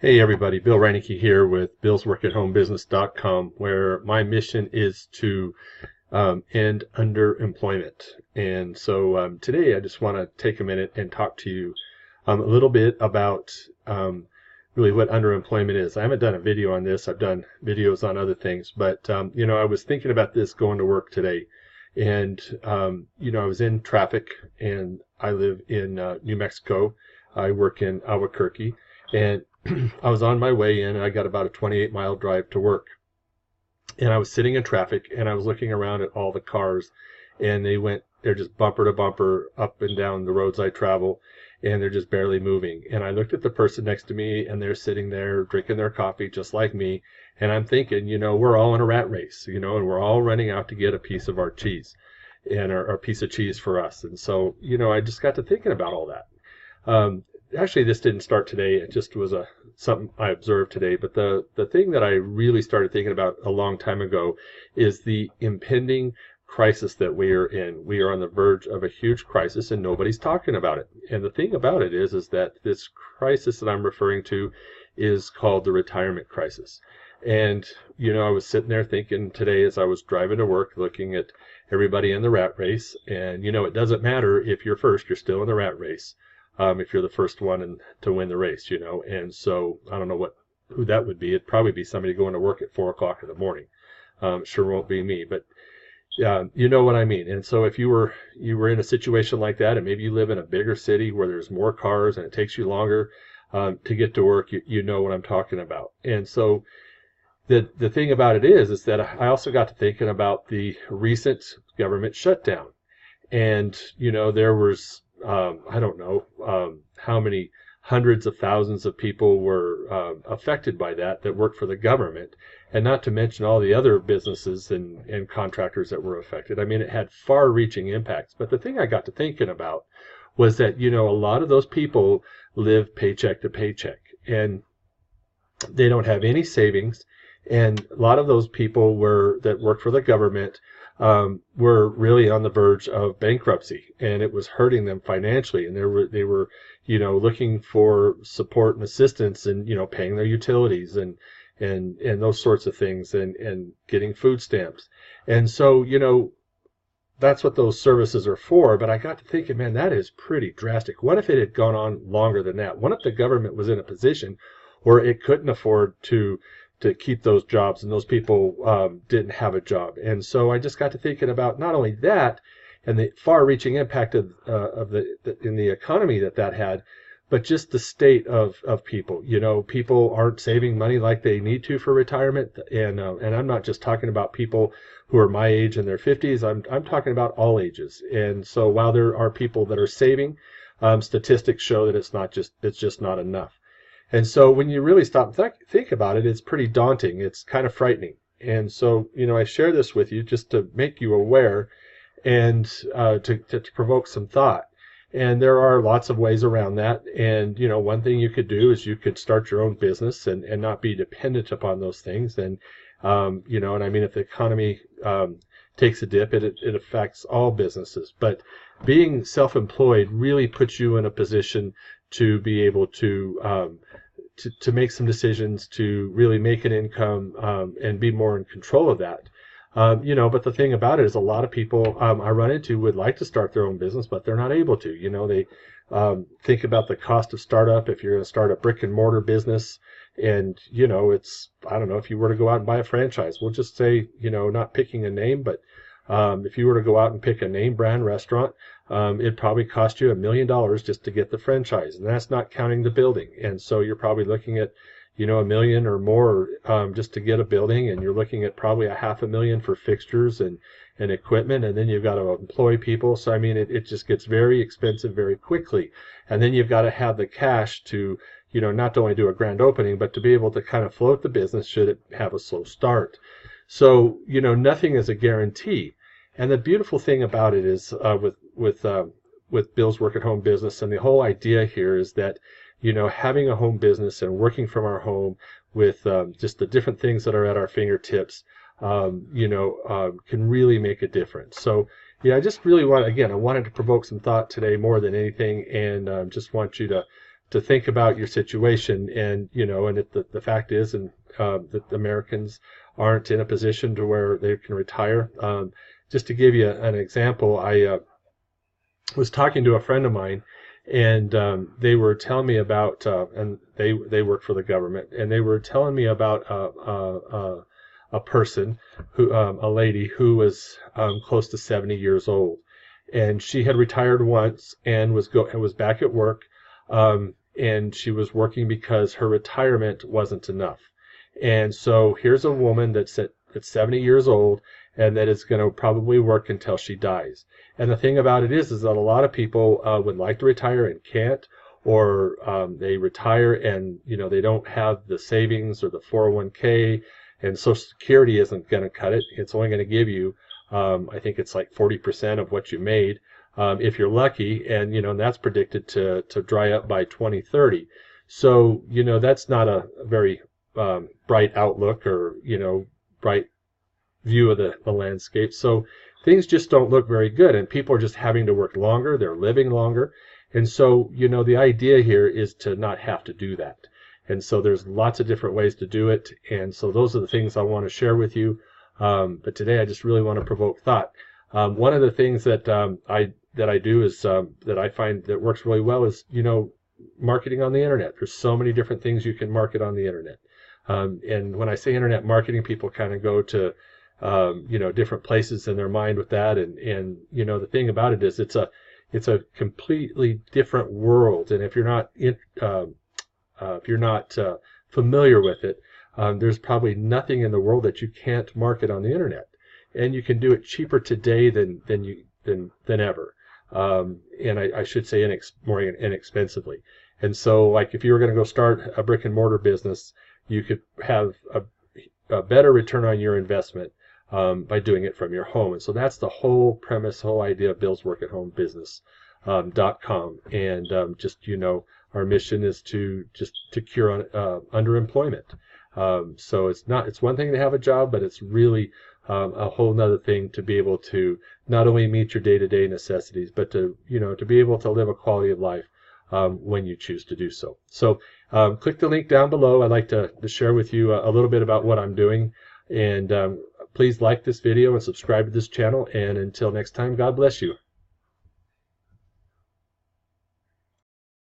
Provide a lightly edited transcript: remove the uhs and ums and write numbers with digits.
Hey everybody, Bill Reineke here with BillsWorkAtHomeBusiness.com, where my mission is to end underemployment. And so today I just want to take a minute and talk to you a little bit about really what underemployment is. I haven't done a video on this. I've done videos on other things, but I was thinking about this going to work today, and I was in traffic, and I live in New Mexico. I work in Albuquerque, and I was on my way in, and I got about a 28-mile drive to work. And I was sitting in traffic, and I was looking around at all the cars, and they're just bumper to bumper up and down the roads I travel, and they're just barely moving. And I looked at the person next to me, and they're sitting there drinking their coffee just like me. And I'm thinking, we're all in a rat race, and we're all running out to get a piece of our cheese and our piece of cheese for us. And so, I just got to thinking about all that. Actually, this didn't start today. It just was something I observed today. But the thing that I really started thinking about a long time ago is the impending crisis that we are in. We are on the verge of a huge crisis, and nobody's talking about it. And the thing about it is that this crisis that I'm referring to is called the retirement crisis. And I was sitting there thinking today as I was driving to work, looking at everybody in the rat race. And it doesn't matter if you're first; you're still in the rat race. If you're the first one to win the race, And so I don't know who that would be. It'd probably be somebody going to work at 4 o'clock in the morning. Sure won't be me, but you know what I mean. And so if you were in a situation like that, and maybe you live in a bigger city where there's more cars and it takes you longer to get to work, you know what I'm talking about. And so the thing about it is that I also got to thinking about the recent government shutdown. And there was I don't know how many hundreds of thousands of people were affected by that worked for the government, and not to mention all the other businesses and contractors that were affected. I mean, it had far-reaching impacts. But the thing I got to thinking about was that a lot of those people live paycheck to paycheck, and they don't have any savings. And a lot of those people that work for the government were really on the verge of bankruptcy, and it was hurting them financially. And they were looking for support and assistance, and paying their utilities and those sorts of things, and getting food stamps. And so that's what those services are for. But I got to thinking, man, that is pretty drastic. What if it had gone on longer than that? What if the government was in a position where it couldn't afford to keep those jobs, and those people didn't have a job? And so I just got to thinking about not only that and the far-reaching impact of in the economy that had, but just the state of people. People aren't saving money like they need to for retirement, and I'm not just talking about people who are my age in their 50s. I'm talking about all ages. And so while there are people that are saving, statistics show that it's just not enough. And so when you really stop and think about it, it's pretty daunting. It's kind of frightening. And so, I share this with you just to make you aware, and to provoke some thought. And there are lots of ways around that. And, one thing you could do is you could start your own business and not be dependent upon those things. And, and I mean, if the economy takes a dip, it affects all businesses. But being self-employed really puts you in a position to be able to make some decisions, to really make an income, and be more in control of that. But the thing about it is a lot of people I run into would like to start their own business, but they're not able to. They think about the cost of startup. If you're going to start a brick and mortar business, and it's, I don't know, if you were to go out and buy a franchise, we'll just say, not picking a name, but if you were to go out and pick a name brand restaurant, it'd probably cost you $1 million just to get the franchise, and that's not counting the building. And so you're probably looking at, $1 million or more just to get a building, and you're looking at probably $500,000 for fixtures and equipment, and then you've got to employ people. So I mean, it just gets very expensive very quickly. And then you've got to have the cash to, not only do a grand opening, but to be able to kind of float the business should it have a slow start. So nothing is a guarantee. And the beautiful thing about it is with Bill's Work at Home business, and the whole idea here is that having a home business and working from our home with just the different things that are at our fingertips, can really make a difference. So I just really I wanted to provoke some thought today more than anything, and just want you to think about your situation. And and the fact is, and that Americans aren't in a position to where they can retire. Just to give you an example, I was talking to a friend of mine, and they were telling me about, and they work for the government, and they were telling me about a person who, a lady who was close to 70 years old, and she had retired once and was back at work, and she was working because her retirement wasn't enough. And so here's a woman that's 70 years old and that is going to probably work until she dies. And the thing about it is that a lot of people would like to retire and can't, or they retire and they don't have the savings or the 401k, and Social Security isn't going to cut it. It's only going to give you, I think it's like 40% of what you made, if you're lucky, and that's predicted to dry up by 2030. So that's not a very bright outlook, or bright view of the landscape. So things just don't look very good, and people are just having to work longer. They're living longer, and so the idea here is to not have to do that. And so there's lots of different ways to do it, and so those are the things I want to share with you. But today I just really want to provoke thought. One of the things that I do is that I find that works really well is marketing on the internet. There's so many different things you can market on the internet. And when I say internet marketing, people kind of go to different places in their mind with that. And the thing about it is it's a completely different world. And if you're not familiar with it, there's probably nothing in the world that you can't market on the internet. And you can do it cheaper today than ever. And I should say more inexpensively. And so, like, if you were going to go start a brick and mortar business, you could have a better return on your investment by doing it from your home. And so that's the whole premise, whole idea of Bill's Work at Home Business.com. And our mission is to cure underemployment. So it's one thing to have a job, but it's really a whole nother thing to be able to not only meet your day-to-day necessities, but to be able to live a quality of life when you choose to do so. So click the link down below. I'd like to share with you a little bit about what I'm doing. And please like this video and subscribe to this channel. And until next time, God bless you.